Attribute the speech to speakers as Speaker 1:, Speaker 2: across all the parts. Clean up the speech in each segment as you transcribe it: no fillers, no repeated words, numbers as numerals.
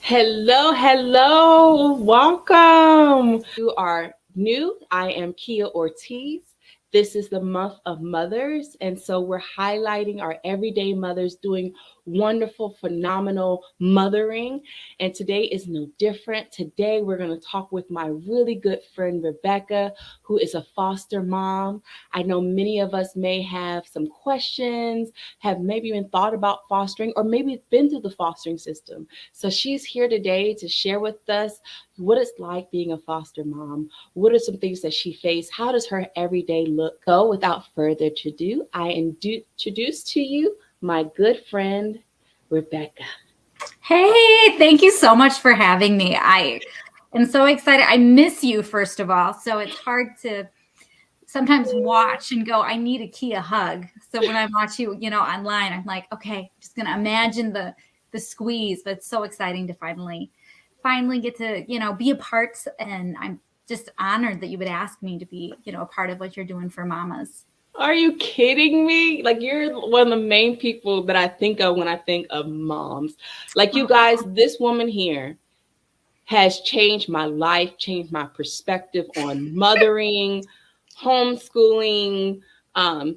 Speaker 1: Hello, hello, welcome. You are new. I am Kia Ortiz. This is the month of mothers, and so we're highlighting our everyday mothers doing wonderful, phenomenal mothering. And today is no different. Today, we're going to talk with my really good friend, Rebecca, who is a foster mom. I know many of us may have some questions, have maybe even thought about fostering, or maybe been through the fostering system. So she's here today to share with us what it's like being a foster mom. What are some things that she faced? How does her everyday look? So without further ado, I introduce to you my good friend, Rebecca.
Speaker 2: Hey, thank you so much for having me. I am so excited. I miss you, first of all. So it's hard to sometimes watch and go, I need a Kia hug. So when I watch you, online, I'm like, okay, just gonna imagine the squeeze. But it's so exciting to finally get to, be a part. And I'm just honored that you would ask me to be, a part of what you're doing for mamas.
Speaker 1: Are you kidding me? Like, you're one of the main people that I think of when I think of moms. Like, you guys, this woman here has changed my life, changed my perspective on mothering, homeschooling,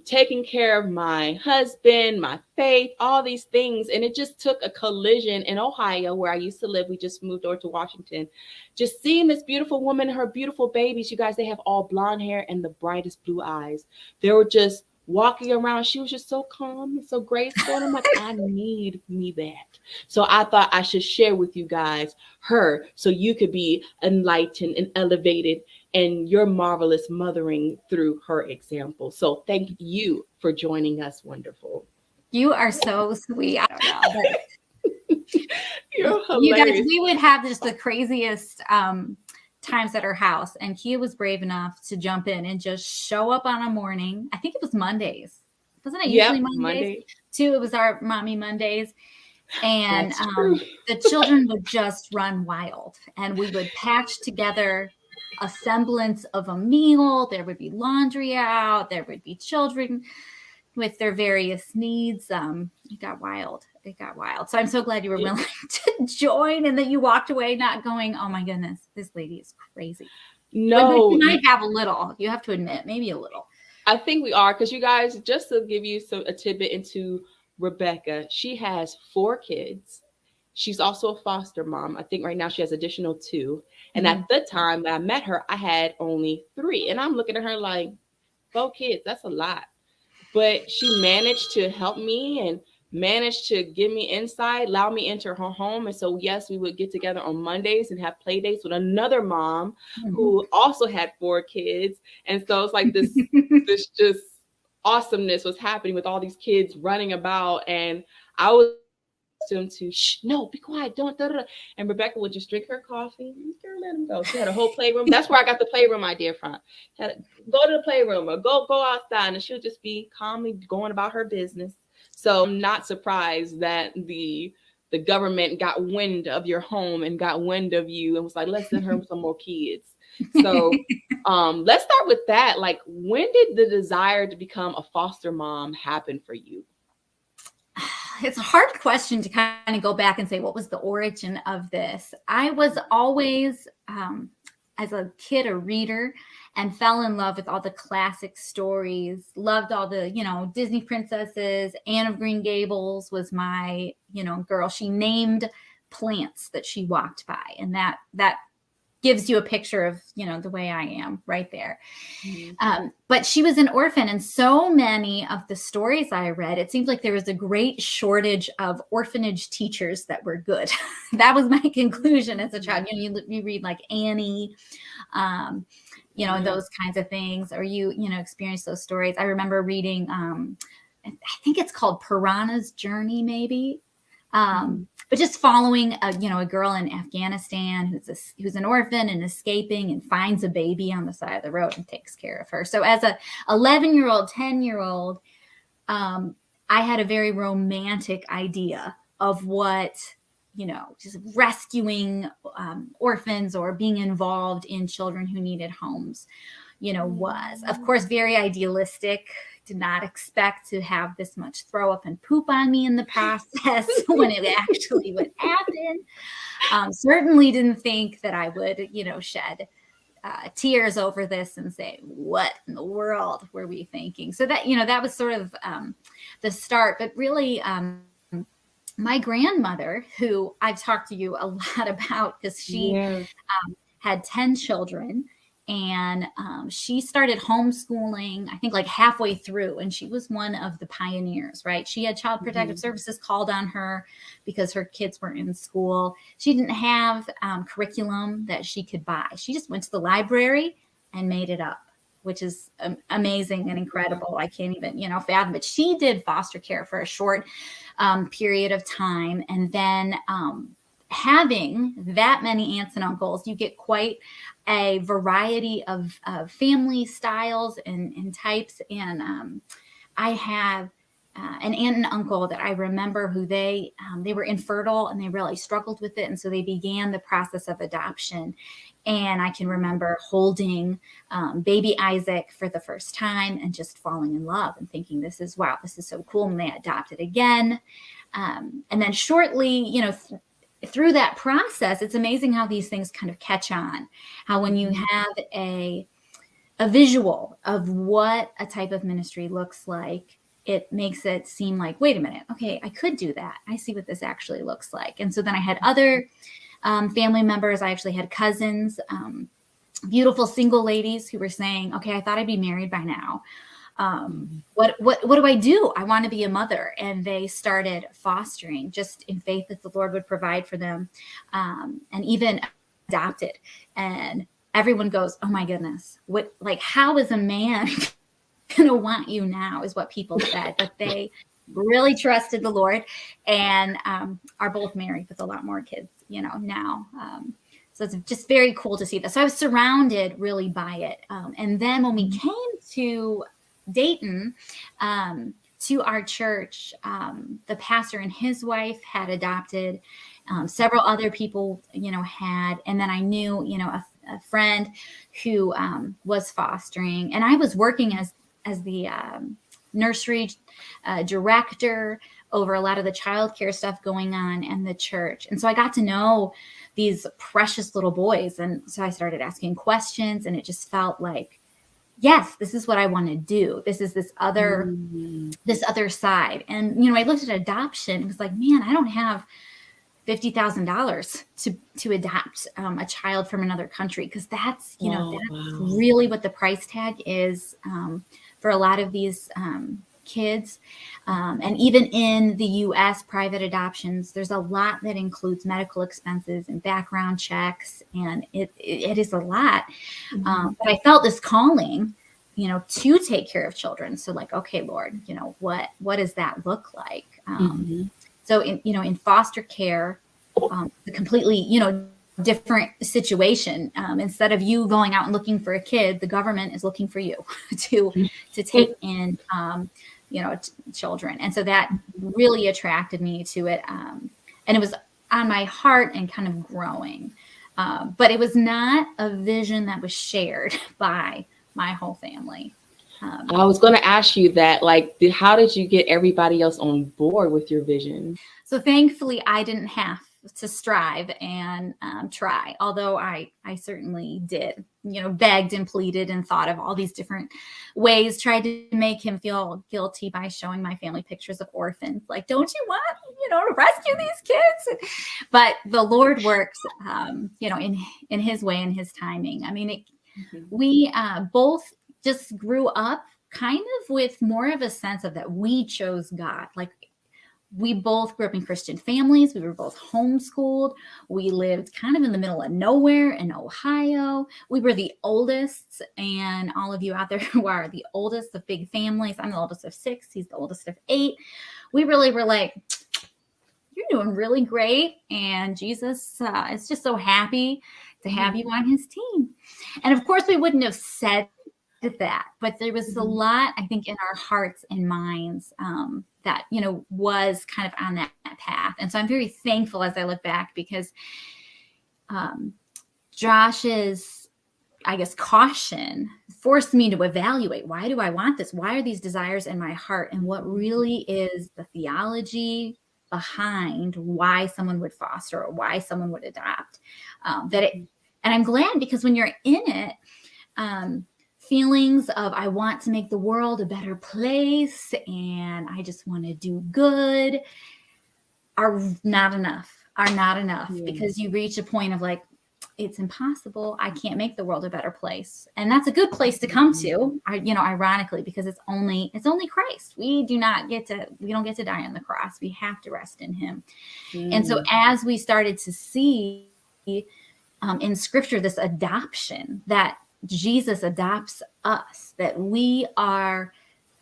Speaker 1: taking care of my husband, my faith, all these things. And it just took a collision in Ohio, where I used to live. We just moved over to Washington. Just seeing this beautiful woman and her beautiful babies, you guys, they have all blonde hair and the brightest blue eyes. They were just walking around. She was just so calm and so graceful. And I'm like, I need me that. So I thought I should share with you guys her so you could be enlightened and elevated and your marvelous mothering through her example. So thank you for joining us, wonderful.
Speaker 2: You are so sweet. I don't know.
Speaker 1: You're
Speaker 2: You guys,
Speaker 1: hilarious.
Speaker 2: we would have just the craziest times at our house. And Kia was brave enough to jump in and just show up on a morning. I think it was Mondays. Wasn't it usually
Speaker 1: Yep,
Speaker 2: Mondays?
Speaker 1: Monday.
Speaker 2: Too, it was our mommy Mondays. And
Speaker 1: That's true.
Speaker 2: the children would just run wild. And we would patch together a semblance of a meal. There would be laundry out. There would be children with their various needs. It got wild. It got wild. So I'm so glad you were willing to join and that you walked away not going, oh my goodness, this lady is crazy. But
Speaker 1: No,
Speaker 2: you might have a little, you have to admit, maybe a little.
Speaker 1: I think we are, because you guys, just to give you a tidbit into Rebecca, she has 4 kids. She's also a foster mom. I think right now she has additional 2. And
Speaker 2: Mm-hmm.
Speaker 1: at the time that I met her, I had only 3. And I'm looking at her like, 4 kids, that's a lot. But she managed to help me and managed to give me insight, allow me into her home. And so, yes, we would get together on Mondays and have play dates with another mom who also had 4 kids. And so it's like this just awesomeness was happening with all these kids running about. And I was them to shh, no, be quiet, don't da, da, da. And Rebecca would just drink her coffee. Girl, let him go. She had a whole playroom. That's where I got the playroom idea from. Had to go to the playroom or go outside, and she'll just be calmly going about her business. So I'm not surprised that the government got wind of your home and got wind of you and was like, let's send her some more kids. So let's start with that. Like, when did the desire to become a foster mom happen for you?
Speaker 2: It's a hard question to kind of go back and say, what was the origin of this? I was always, as a kid, a reader and fell in love with all the classic stories, loved all the, Disney princesses. Anne of Green Gables was my, girl. She named plants that she walked by. And that gives you a picture of, the way I am right there. But she was an orphan, and so many of the stories I read, it seems like there was a great shortage of orphanage teachers that were good. That was my conclusion as a child. You read like Annie, those kinds of things, or you experience those stories. I remember reading, I think it's called Piranha's Journey, maybe. But just following a girl in Afghanistan who's an orphan and escaping and finds a baby on the side of the road and takes care of her. So as a 11-year-old, 10-year-old, I had a very romantic idea of what, just rescuing orphans or being involved in children who needed homes, was. Of course, very idealistic. Did not expect to have this much throw up and poop on me in the process when it actually would happen. Certainly didn't think that I would, shed tears over this and say, what in the world were we thinking? So that, that was sort of the start. But really, my grandmother, who I've talked to you a lot about, because she
Speaker 1: Yeah.
Speaker 2: had 10 children, and she started homeschooling, I think, like halfway through, and she was one of the pioneers, right? She had Child Protective
Speaker 1: Mhm.
Speaker 2: Services called on her because her kids were in school. She didn't have curriculum that she could buy. She just went to the library and made it up, which is amazing and incredible. I can't even, fathom. But she did foster care for a short period of time, and then having that many aunts and uncles, you get quite a variety of family styles and types. And I have an aunt and uncle that I remember who they were infertile, and they really struggled with it, and so they began the process of adoption. And I can remember holding baby Isaac for the first time and just falling in love and thinking, this is so cool. And they adopted again. And then shortly, through that process, it's amazing how these things kind of catch on. How when you have a visual of what a type of ministry looks like, it makes it seem like, wait a minute, okay, I could do that. I see what this actually looks like. And so then I had other family members. I actually had cousins, beautiful single ladies who were saying, okay, I thought I'd be married by now. What do I do? I want to be a mother. And they started fostering, just in faith that the Lord would provide for them, and even adopted. And everyone goes, oh my goodness, how is a man going to want you now, is what people said. But they really trusted the Lord, and are both married with a lot more kids, now. So it's just very cool to see this. So I was surrounded really by it. And then when we came to Dayton, to our church, the pastor and his wife had adopted. Several other people, had. And then I knew, a friend who was fostering. And I was working as the nursery director over a lot of the childcare stuff going on in the church. And so I got to know these precious little boys. And so I started asking questions, and it just felt like, yes, this is what I want to do. This is this other side. And, I looked at adoption and was like, man, I don't have $50,000 to adopt a child from another country. Cause that's, really what the price tag is for a lot of these kids. And even in the US private adoptions, there's a lot that includes medical expenses and background checks. And it is a lot. But I felt this calling, to take care of children. So like, okay, Lord, what does that look like? So in foster care, the completely, different situation. Instead of you going out and looking for a kid, the government is looking for you to take in, children. And so that really attracted me to it. And it was on my heart and kind of growing. But it was not a vision that was shared by my whole family.
Speaker 1: I was going to ask you that, how did you get everybody else on board with your vision?
Speaker 2: So thankfully, I didn't have to strive and try, although I certainly did, begged and pleaded and thought of all these different ways, tried to make him feel guilty by showing my family pictures of orphans. Like, don't you want, to rescue these kids? But the Lord works, in his way and his timing. I mean, we both just grew up kind of with more of a sense of that we chose God. Like, we both grew up in Christian families. We were both homeschooled. We lived kind of in the middle of nowhere in Ohio. We were the oldest, and all of you out there who are the oldest of big families, I'm the oldest of 6. He's the oldest of 8. We really were like, you're doing really great. And Jesus is just so happy to have you on his team. And of course, we wouldn't have said that, but there was a lot, I think, in our hearts and minds that, was kind of on that path. And so I'm very thankful as I look back, because Josh's, I guess, caution forced me to evaluate, why do I want this? Why are these desires in my heart? And what really is the theology behind why someone would foster or why someone would adopt. And I'm glad, because when you're in it, feelings of I want to make the world a better place and I just want to do good are not enough, because you reach a point of like, it's impossible. I can't make the world a better place. And that's a good place to come to, ironically, because it's only Christ. We don't get to die on the cross. We have to rest in him. And so as we started to see in scripture, this adoption, that Jesus adopts us, that we are,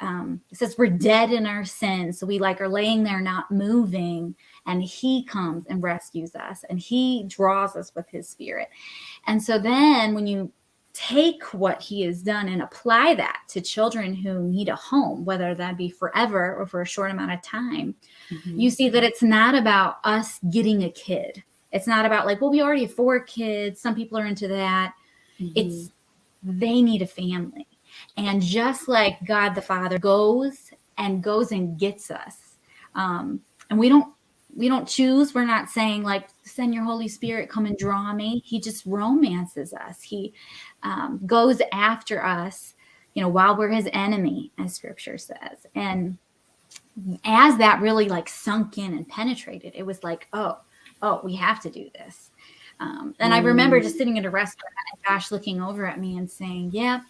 Speaker 2: it says we're dead in our sins. So we are laying there, not moving, and he comes and rescues us and he draws us with his spirit. And so then when you take what he has done and apply that to children who need a home, whether that be forever or for a short amount of time, you see that it's not about us getting a kid. It's not about we already have 4 kids. Some people are into that. It's they need a family. And just like God the Father goes and gets us, and we don't choose. We're not saying send your Holy Spirit, come and draw me. He just romances us. He goes after us, while we're his enemy, as scripture says. And as that really sunk in and penetrated, it was oh, we have to do this. And I remember just sitting at a restaurant and Josh looking over at me and saying, yeah,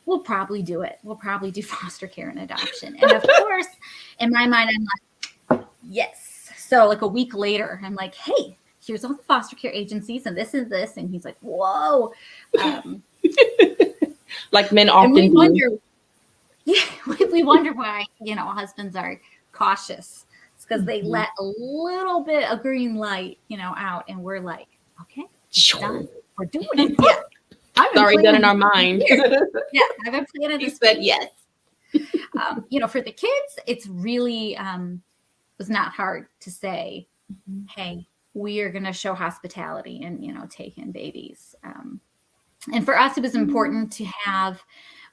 Speaker 2: we'll probably do it. We'll probably do foster care and adoption. And of course, in my mind, I'm like, yes. So a week later, I'm like, hey, here's all the foster care agencies and this is this. And he's like, whoa.
Speaker 1: Like men often
Speaker 2: we wonder,
Speaker 1: do.
Speaker 2: Yeah, we wonder why, husbands are cautious. It's because they let a little bit of green light, out, and we're like, okay, it's done. We're doing it. Yeah.
Speaker 1: It's already done in our mind.
Speaker 2: Yeah, I've been planning this.
Speaker 1: He said yes.
Speaker 2: For the kids, it's really was not hard to say, hey, we are going to show hospitality and, take in babies. And for us, it was important to have,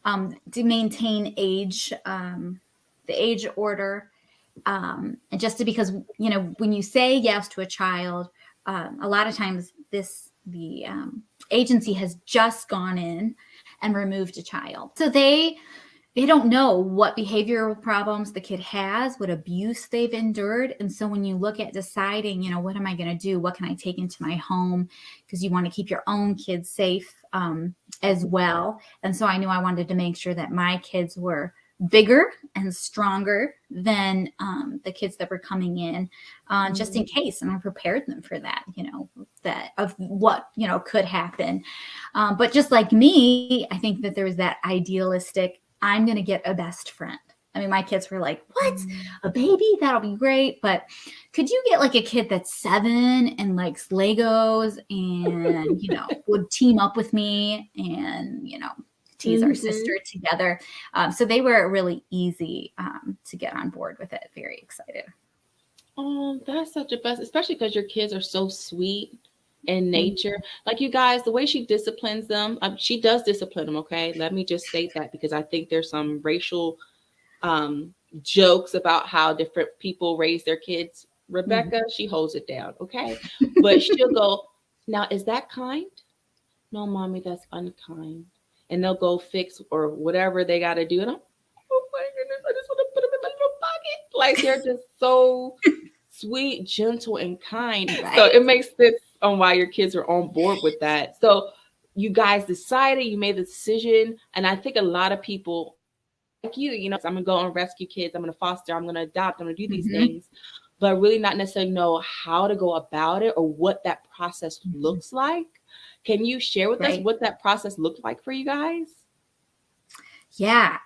Speaker 2: to maintain age, the age order. And just because, when you say yes to a child, a lot of times the agency has just gone in and removed a child. So they don't know what behavioral problems the kid has, what abuse they've endured. And so when you look at deciding, what am I going to do? What can I take into my home? Because you want to keep your own kids safe as well. And so I knew I wanted to make sure that my kids were bigger and stronger than the kids that were coming in, just in case. And I prepared them for that, that of what, could happen. But just like me, I think that there was that idealistic, I'm going to get a best friend. I mean, my kids were like, what? A baby? That'll be great. But could you get a kid that's 7 and likes Legos and, would team up with me and, tease our sister together. So they were really easy to get on board with it. Very excited.
Speaker 1: Oh, that's such a best, especially because your kids are so sweet in nature. Like you guys, the way she disciplines them, she does discipline them. Okay. Let me just state that because I think there's some racial jokes about how different people raise their kids. Rebecca, she holds it down. Okay. But she'll go, now, is that kind? No, mommy, that's unkind. And they'll go fix or whatever they got to do. And I'm, oh my goodness, I just want to put them in my little pocket. Like they're just so sweet, gentle, and kind. Right. So it makes sense on why your kids are on board with that. So you guys decided, you made the decision. And I think a lot of people like you, I'm going to go and rescue kids. I'm going to foster, I'm going to adopt, I'm going to do these things, but really not necessarily know how to go about it or what that process looks like. Can you share with us what that process looked like for you guys?
Speaker 2: Yeah.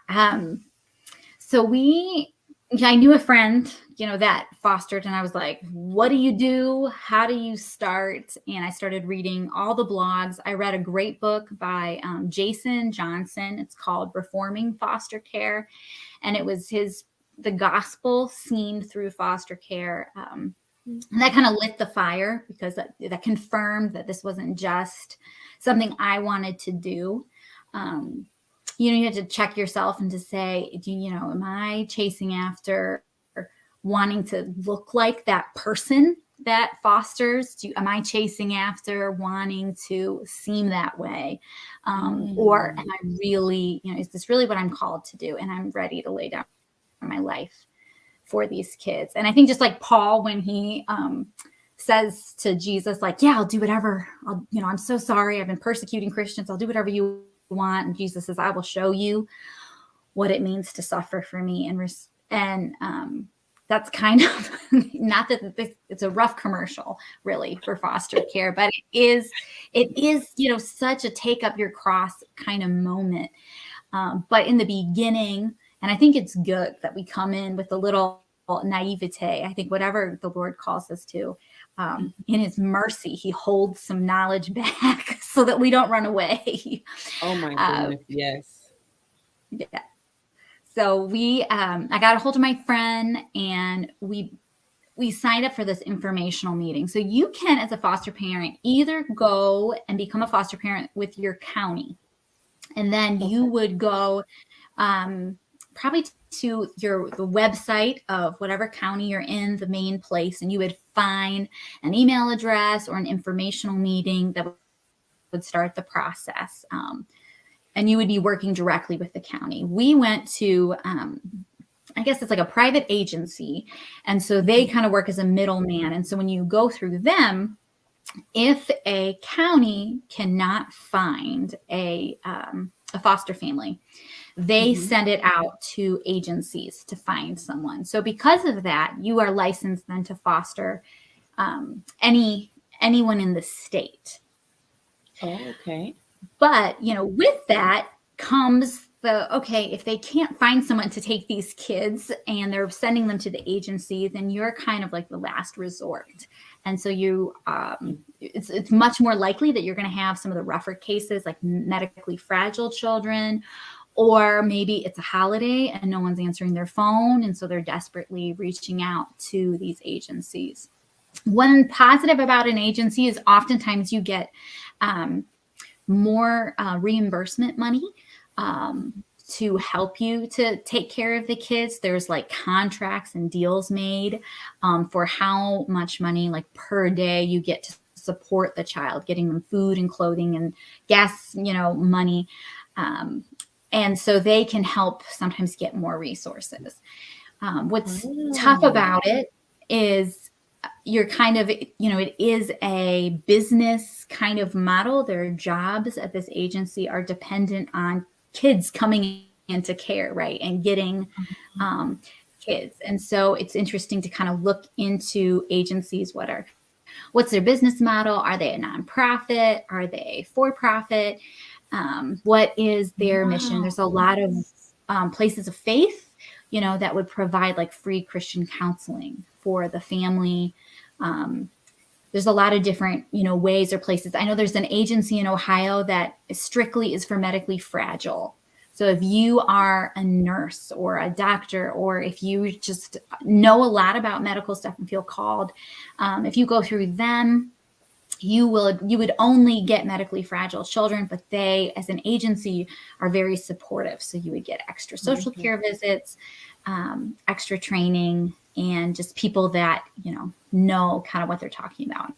Speaker 2: So I knew a friend, that fostered, and I was like, what do you do? How do you start? And I started reading all the blogs. I read a great book by Jason Johnson. It's called Reforming Foster Care. And it was the gospel seen through foster care. And that kind of lit the fire because that confirmed that this wasn't just something I wanted to do. You have to check yourself and to say, am I chasing after wanting to look like that person that fosters? Am I chasing after wanting to seem that way? Or am I really, is this really what I'm called to do? And I'm ready to lay down my life for these kids. And I think just like Paul, when he says to Jesus, like, yeah, I'll do whatever. I'm so sorry. I've been persecuting Christians. I'll do whatever you want. And Jesus says, I will show you what it means to suffer for me. And that's kind of not that it's a rough commercial really for foster care, but it is such a take up your cross kind of moment. But in the beginning, and I think it's good that we come in with a little naivete. I think whatever the Lord calls us to, in his mercy, he holds some knowledge back so that we don't run away.
Speaker 1: Oh my goodness, yes.
Speaker 2: Yeah. So I got a hold of my friend, and we signed up for this informational meeting. So you can, as a foster parent, either go and become a foster parent with your county, and then you would go probably to the website of whatever county you're in, the main place, and you would find an email address or an informational meeting that would start the process. And you would be working directly with the county. We went to, I guess it's like a private agency. And so they kind of work as a middleman. And so when you go through them, if a county cannot find a foster family, they send it out to agencies to find someone. So because of that, you are licensed then to foster anyone in the state.
Speaker 1: Oh, okay.
Speaker 2: But, with that comes if they can't find someone to take these kids and they're sending them to the agency, then you're kind of like the last resort. And so it's much more likely that you're going to have some of the rougher cases, like medically fragile children, or maybe it's a holiday and no one's answering their phone. And so they're desperately reaching out to these agencies. One positive about an agency is oftentimes you get more reimbursement money to help you to take care of the kids. There's like contracts and deals made for how much money, like per day, you get to support the child, getting them food and clothing and gas, money. And so they can help sometimes get more resources. What's tough about it is you're kind of, it is a business kind of model. Their jobs at this agency are dependent on kids coming into care, right? And getting kids. And so it's interesting to kind of look into agencies. What's their business model? Are they a nonprofit? Are they for-profit? What is their mission? There's a lot of places of faith, that would provide like free Christian counseling for the family. There's a lot of different, ways or places. I know there's an agency in Ohio that strictly is for medically fragile. So if you are a nurse or a doctor, or if you just know a lot about medical stuff and feel called, if you go through them, you would only get medically fragile children, but they, as an agency, are very supportive. So you would get extra social care visits, extra training, and just people that, know kind of what they're talking about.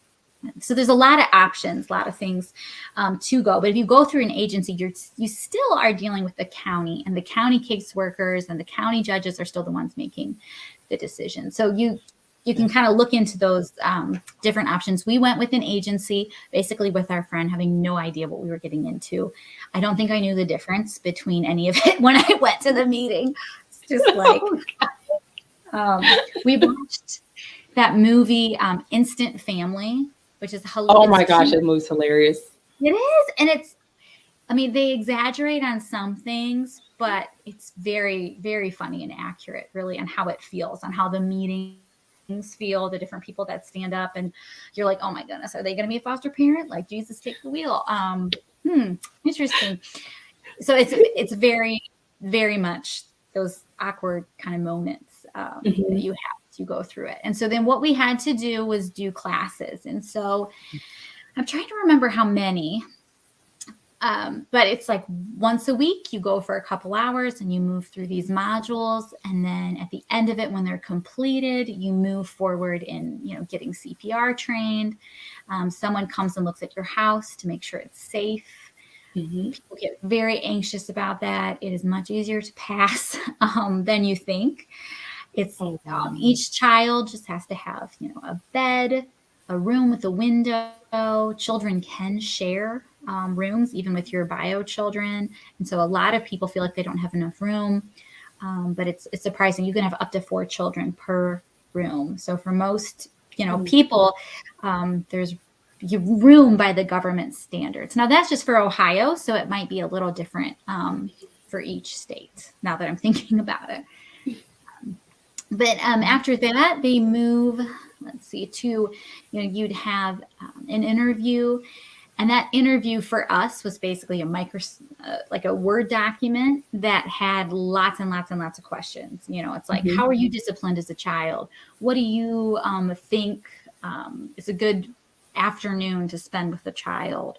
Speaker 2: So there's a lot of options, a lot of things to go. But if you go through an agency, you still are dealing with the county, and the county caseworkers and the county judges are still the ones making the decision. So you can kind of look into those different options. We went with an agency, basically with our friend, having no idea what we were getting into. I don't think I knew the difference between any of it when I went to the meeting. It's just like, we watched that movie, Instant Family, which is hilarious.
Speaker 1: Oh my gosh, that movie's hilarious.
Speaker 2: It is. And they exaggerate on some things, but it's very, very funny and accurate, really, on how it feels, on how the meetings feel, the different people that stand up, and you're like, oh my goodness, are they going to be a foster parent? Like, Jesus, take the wheel. Interesting. So it's very, very much those awkward kind of moments that you have to go through it. And so then what we had to do was do classes. And so I'm trying to remember how many, But it's like once a week, you go for a couple hours and you move through these modules. And then at the end of it, when they're completed, you move forward in, getting CPR trained. Someone comes and looks at your house to make sure it's safe.
Speaker 1: Mm-hmm.
Speaker 2: People get very anxious about that. It is much easier to pass than you think. It's
Speaker 1: Oh, wow.
Speaker 2: each child just has to have, a bed, a room with a window. Children can share rooms, even with your bio children. And so a lot of people feel like they don't have enough room. But it's surprising. You can have up to 4 children per room. So for most, people, there's room by the government standards. Now that's just for Ohio, so it might be a little different for each state. Now that I'm thinking about it. But after that, they move, let's see, to, you'd have an interview. And that interview for us was basically like a Word document that had lots and lots and lots of questions. It's like,
Speaker 1: Mm-hmm.
Speaker 2: how are you disciplined as a child? What do you think is a good afternoon to spend with a child?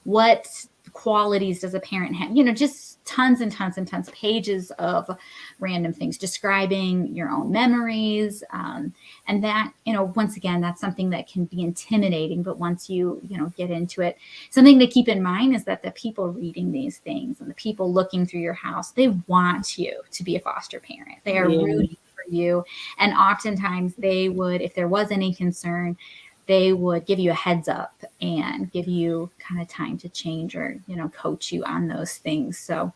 Speaker 2: What qualities does a parent have? Just tons and tons and tons of pages of random things describing your own memories. And that, once again, that's something that can be intimidating. But once you get into it, something to keep in mind is that the people reading these things and the people looking through your house, they want you to be a foster parent. They are rooting for you. And oftentimes they would, if there was any concern, they would give you a heads up and give you kind of time to change or, coach you on those things. So,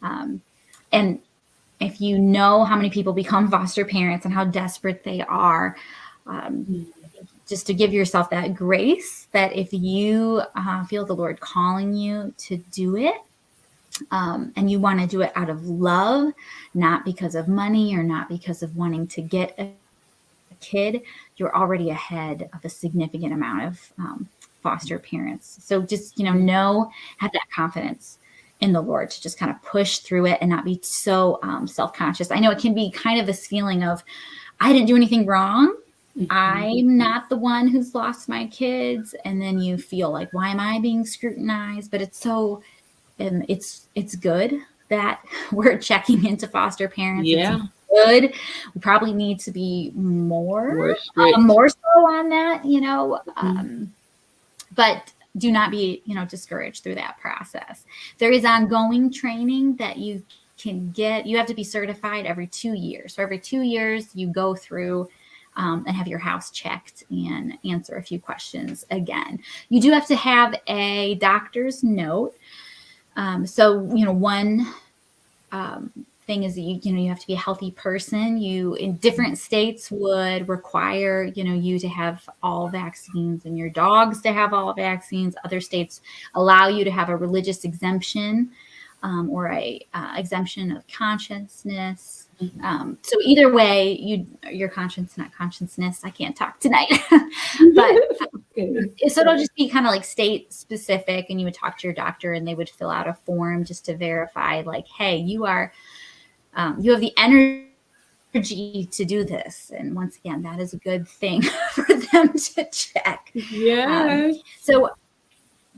Speaker 2: and if you know how many people become foster parents and how desperate they are, just to give yourself that grace that if you feel the Lord calling you to do it, and you want to do it out of love, not because of money or not because of wanting to get a kid, you're already ahead of a significant amount of foster parents. So just, have that confidence in the Lord to just kind of push through it and not be so self-conscious. I know it can be kind of this feeling of, I didn't do anything wrong.
Speaker 1: Mm-hmm.
Speaker 2: I'm not the one who's lost my kids. And then you feel like, why am I being scrutinized? But it's so, it's good that we're checking into foster parents.
Speaker 1: Yeah.
Speaker 2: It's good. We probably need to be more so on that, but do not be, discouraged through that process. There is ongoing training that you can get. You have to be certified every 2 years. So every 2 years you go through and have your house checked and answer a few questions again. You do have to have a doctor's note. So, one thing is that you have to be a healthy person. You in different states would require you to have all vaccines and your dogs to have all vaccines. Other states allow you to have a religious exemption or a exemption of conscienciousness. So either way, your conscience, not consciousness. I can't talk tonight, but so it'll just be kind of like state specific, and you would talk to your doctor, and they would fill out a form just to verify, like, hey, you have the energy to do this. And once again, that is a good thing for them to check.
Speaker 1: Yeah.
Speaker 2: So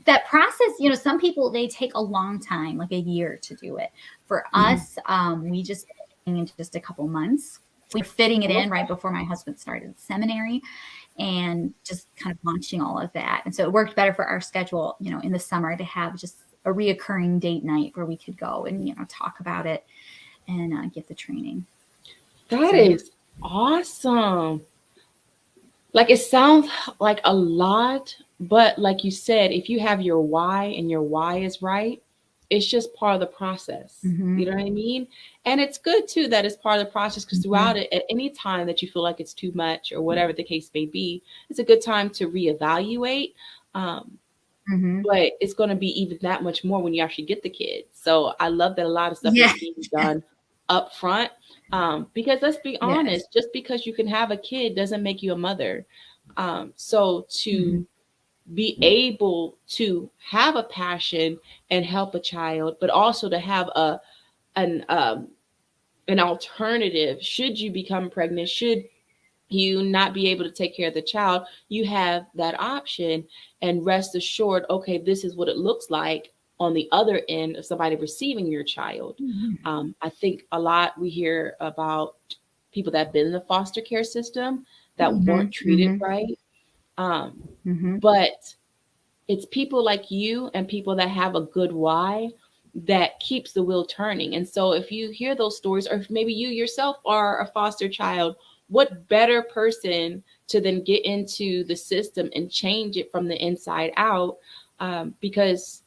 Speaker 2: that process, some people, they take a long time, like a year to do it. For us, we just in just a couple months. We're fitting it in right before my husband started seminary and just kind of launching all of that. And so it worked better for our schedule, in the summer to have just a reoccurring date night where we could go and, talk about it and get the training.
Speaker 1: That is awesome. Like, it sounds like a lot, but like you said, if you have your why and your why is right, it's just part of the process.
Speaker 2: Mm-hmm.
Speaker 1: You know what I mean? And it's good too that it's part of the process, because throughout it, at any time that you feel like it's too much or whatever the case may be, it's a good time to reevaluate. But it's going to be even that much more when you actually get the kid. So I love that a lot of stuff is being done up front. Because let's be honest, just because you can have a kid doesn't make you a mother. So to be able to have a passion and help a child, but also to have an alternative should you become pregnant, should you not be able to take care of the child, you have that option, and rest assured, okay, this is what it looks like on the other end of somebody receiving your child. I think a lot we hear about people that have been in the foster care system that weren't treated right. Um, but it's people like you and people that have a good why that keeps the wheel turning. And so if you hear those stories, or if maybe you yourself are a foster child, what better person to then get into the system and change it from the inside out? Because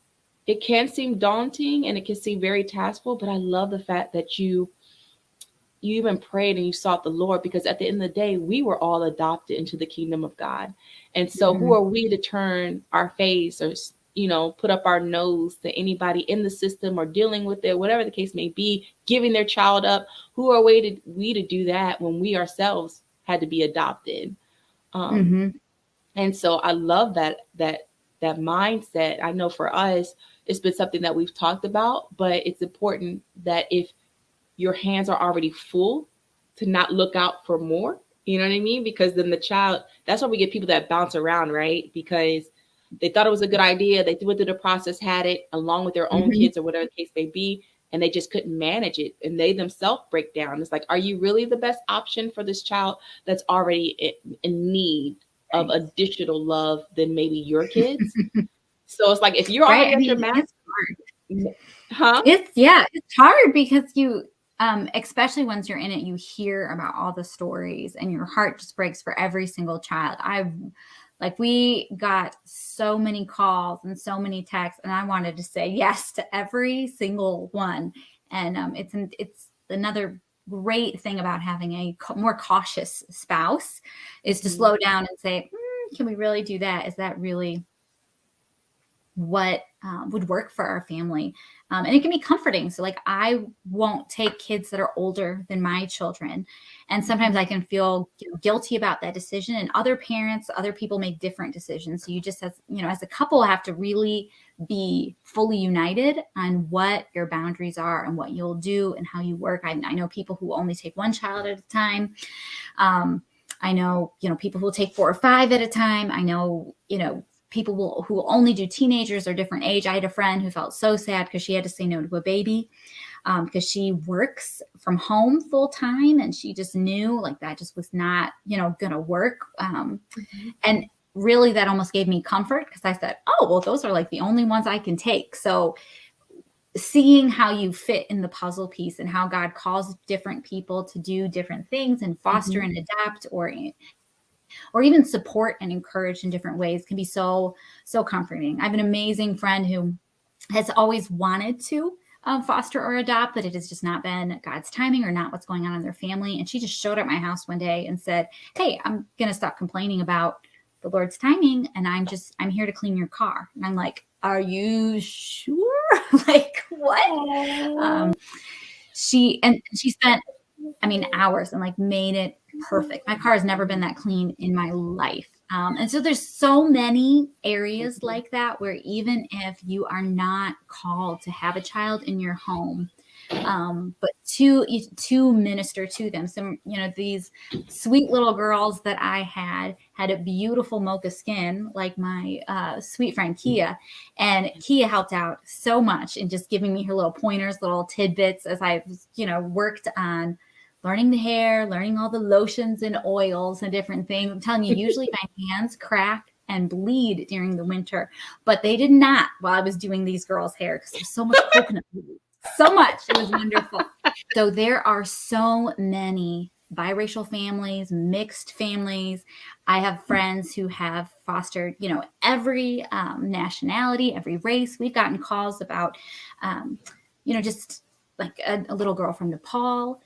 Speaker 1: it can seem daunting and it can seem very taskful, but I love the fact that you even prayed and you sought the Lord, because at the end of the day, we were all adopted into the kingdom of God. And so who are we to turn our face or, put up our nose to anybody in the system or dealing with it, whatever the case may be, giving their child up? Who are we to do that when we ourselves had to be adopted? And so I love that mindset. I know for us, it's been something that we've talked about, but it's important that if your hands are already full, to not look out for more. You know what I mean? Because then the child, that's why we get people that bounce around, right? Because they thought it was a good idea. They went through the process, had it along with their own kids or whatever the case may be, and they just couldn't manage it. And they themselves break down. It's like, are you really the best option for this child that's already in need of additional love than maybe your kids? So it's like, if you're already at your max, huh?
Speaker 2: It's hard because you, especially once you're in it, you hear about all the stories and your heart just breaks for every single child. We got so many calls and so many texts, and I wanted to say yes to every single one. And it's another great thing about having a more cautious spouse is to slow down and say, can we really do that? Is that really what would work for our family? And it can be comforting. So I won't take kids that are older than my children. And sometimes I can feel guilty about that decision, and other parents, other people make different decisions. So you just, as a couple, have to really be fully united on what your boundaries are and what you'll do and how you work. I know people who only take one child at a time. I know, people who will take 4 or 5 at a time. I know, people who will only do teenagers or different age. I had a friend who felt so sad because she had to say no to a baby because she works from home full time, and she just knew that just was not, going to work. And really that almost gave me comfort, because I said, oh, well, those are the only ones I can take. So seeing how you fit in the puzzle piece and how God calls different people to do different things and foster and adapt, or even support and encourage in different ways, can be so comforting. I have an amazing friend who has always wanted to foster or adopt, but it has just not been God's timing or not what's going on in their family. And she just showed up at my house one day and said, hey, I'm going to stop complaining about the Lord's timing, and I'm here to clean your car. And I'm like, are you sure? What? She spent, hours and made it perfect. My car has never been that clean in my life. And so there's so many areas like that where even if you are not called to have a child in your home, but to minister to them. So, these sweet little girls that I had a beautiful mocha skin, like my sweet friend Kia. And Kia helped out so much in just giving me her little pointers, little tidbits as I've, worked on learning the hair, learning all the lotions and oils and different things. I'm telling you, usually my hands crack and bleed during the winter, but they did not while I was doing these girls' hair, because there's so much coconut oil. So much. It was wonderful. So there are so many biracial families, mixed families. I have friends who have fostered, every nationality, every race. We've gotten calls about, just like a little girl from Nepal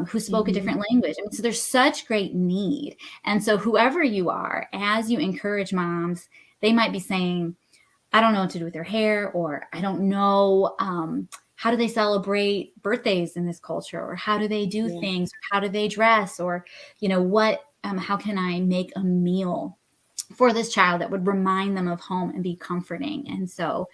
Speaker 2: who spoke a different language. So there's such great need. And so whoever you are, as you encourage moms, they might be saying, I don't know what to do with their hair, or I don't know, how do they celebrate birthdays in this culture, or how do they do things, how do they dress, or how can I make a meal for this child that would remind them of home and be comforting? And so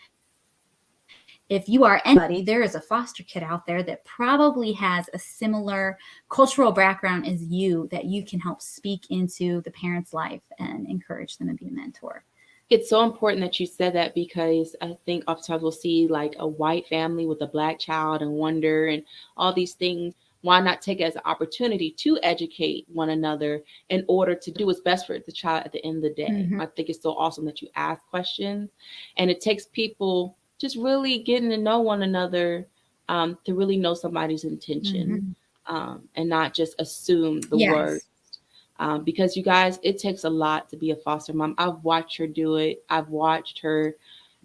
Speaker 2: if you are anybody, there is a foster kid out there that probably has a similar cultural background as you, that you can help speak into the parent's life and encourage them and be a mentor.
Speaker 1: It's so important that you said that because I think oftentimes we'll see like a white family with a black child and wonder and all these things. Why not take it as an opportunity to educate one another in order to do what's best for the child at the end of the day?
Speaker 2: Mhm.
Speaker 1: I think it's so awesome that you ask questions, and it takes people just really getting to know one another, to really know somebody's intention,
Speaker 2: Mhm.
Speaker 1: and not just assume the word.
Speaker 2: Yes.
Speaker 1: Because you guys, it takes a lot to be a foster mom. I've watched her do it. I've watched her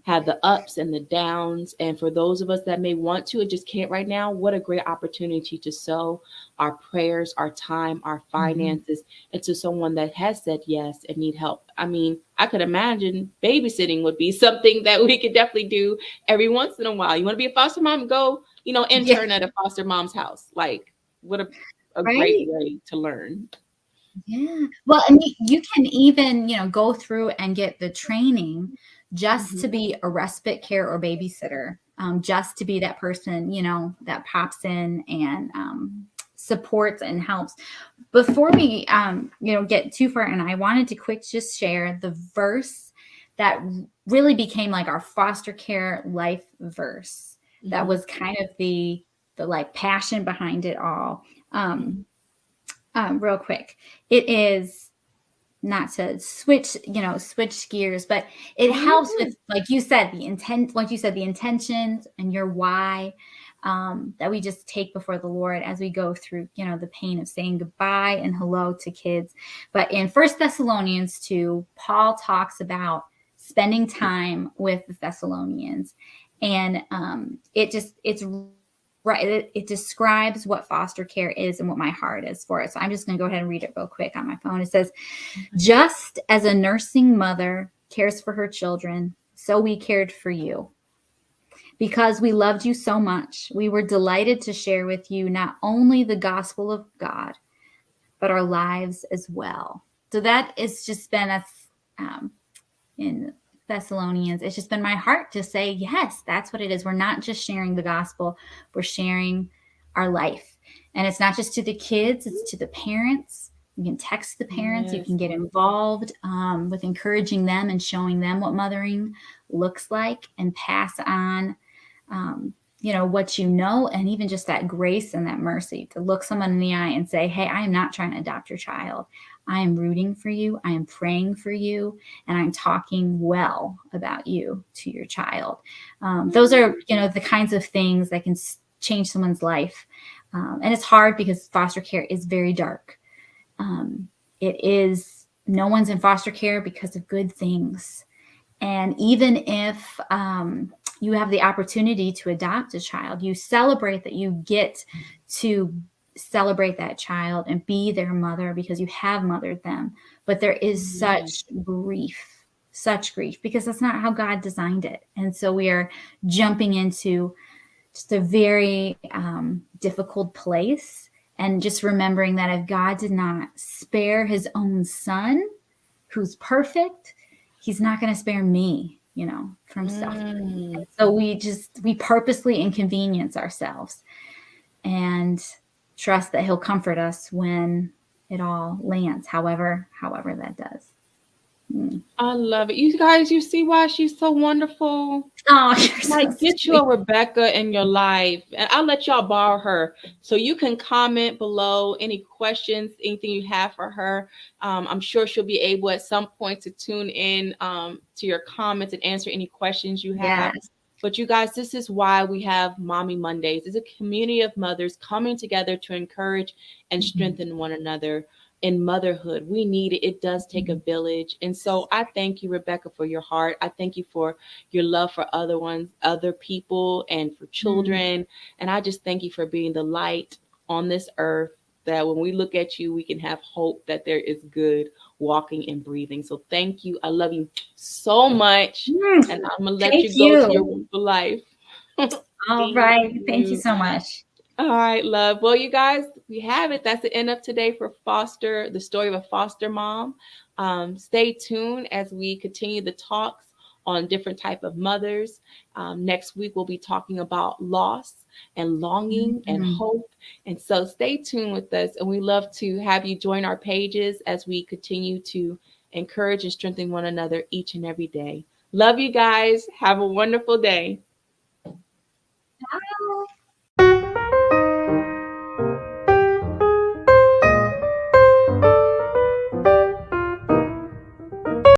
Speaker 1: have the ups and the downs. And for those of us that may want to and just can't right now, what a great opportunity to sow our prayers, our time, our
Speaker 2: Mhm.
Speaker 1: finances into someone that has said yes and need help. I mean, I could imagine babysitting would be something that we could definitely do every once in a while. You want to be a foster mom? Go,
Speaker 2: Yeah.
Speaker 1: intern at a foster mom's house. Like, what a great
Speaker 2: Right.
Speaker 1: way to learn.
Speaker 2: Yeah. Well, and you can even, go through and get the training just to
Speaker 1: Mhm.
Speaker 2: be a respite care or babysitter, just to be that person, that pops in and supports and helps. Before we, get too far, and I wanted to quick just share the verse that really became like our foster care life verse. That
Speaker 1: Mhm.
Speaker 2: was kind of the like passion behind it all. Um,
Speaker 1: Mhm.
Speaker 2: Real quick, it is not to switch gears, but it
Speaker 1: Oh, you're
Speaker 2: helps with,
Speaker 1: good.
Speaker 2: like you said, the intentions and your why, that we just take before the Lord as we go through, the pain of saying goodbye and hello to kids. But in First Thessalonians 2, Paul talks about spending time with the Thessalonians, and it's right. It describes what foster care is and what my heart is for it. So I'm just going to go ahead and read it real quick on my phone. It says, just as a nursing mother cares for her children, so we cared for you. Because we loved you so much, we were delighted to share with you not only the gospel of God, but our lives as well. So that has just been um, in Thessalonians. It's just been my heart to say, yes, that's what it is. We're not just sharing the gospel, we're sharing our life. And it's not just to the kids, it's to the parents. You can text the parents, you
Speaker 1: Yes.
Speaker 2: can get involved with encouraging them and showing them what mothering looks like, and pass on, what and even just that grace and that mercy to look someone in the eye and say, hey, I am not trying to adopt your child. I am rooting for you. I am praying for you, and I'm talking well about you to your child. Those are, the kinds of things that can change someone's life. And it's hard because foster care is very dark. It is, no one's in foster care because of good things. And even if you have the opportunity to adopt a child, you celebrate that you get to celebrate that child and be their mother because you have mothered them. But there is
Speaker 1: Yes.
Speaker 2: such grief, because that's not how God designed it. And so we are jumping into just a very difficult place. And just remembering that if God did not spare his own son, who's perfect, he's not going to spare me, from suffering.
Speaker 1: Mm.
Speaker 2: So we purposely inconvenience ourselves and trust that he'll comfort us when it all lands, however that does. Mm.
Speaker 1: I love it. You guys, you see why she's so wonderful?
Speaker 2: Oh, you're
Speaker 1: Like,
Speaker 2: so
Speaker 1: get you
Speaker 2: sweet.
Speaker 1: a Rebecca in your life, and I'll let y'all borrow her. So you can comment below any questions, anything you have for her. I'm sure she'll be able at some point to tune in, to your comments and answer any questions you have.
Speaker 2: Yes.
Speaker 1: But you guys, this is why we have Mommy Mondays. It's a community of mothers coming together to encourage and
Speaker 2: Mhm.
Speaker 1: strengthen one another in motherhood. We need it. It does take a
Speaker 2: Mhm.
Speaker 1: village. And so I thank you, Rebecca, for your heart. I thank you for your love for other people, and for
Speaker 2: Mhm.
Speaker 1: children. And I just thank you for being the light on this earth, that when we look at you, we can have hope that there is good walking and breathing. So thank you. I love you so much. And I'm going to let
Speaker 2: Thank
Speaker 1: you go to your
Speaker 2: you.
Speaker 1: wonderful life.
Speaker 2: All
Speaker 1: Thank
Speaker 2: right. Thank you
Speaker 1: you.
Speaker 2: so much.
Speaker 1: All right, love. Well, you guys, we have it. That's the end of today for Foster, the story of a foster mom. Stay tuned as we continue the talks on different type of mothers. Next week, we'll be talking about loss and longing and
Speaker 2: Mhm.
Speaker 1: hope. And so stay tuned with us. And we love to have you join our pages as we continue to encourage and strengthen one another each and every day. Love you guys. Have a wonderful day.
Speaker 2: Bye.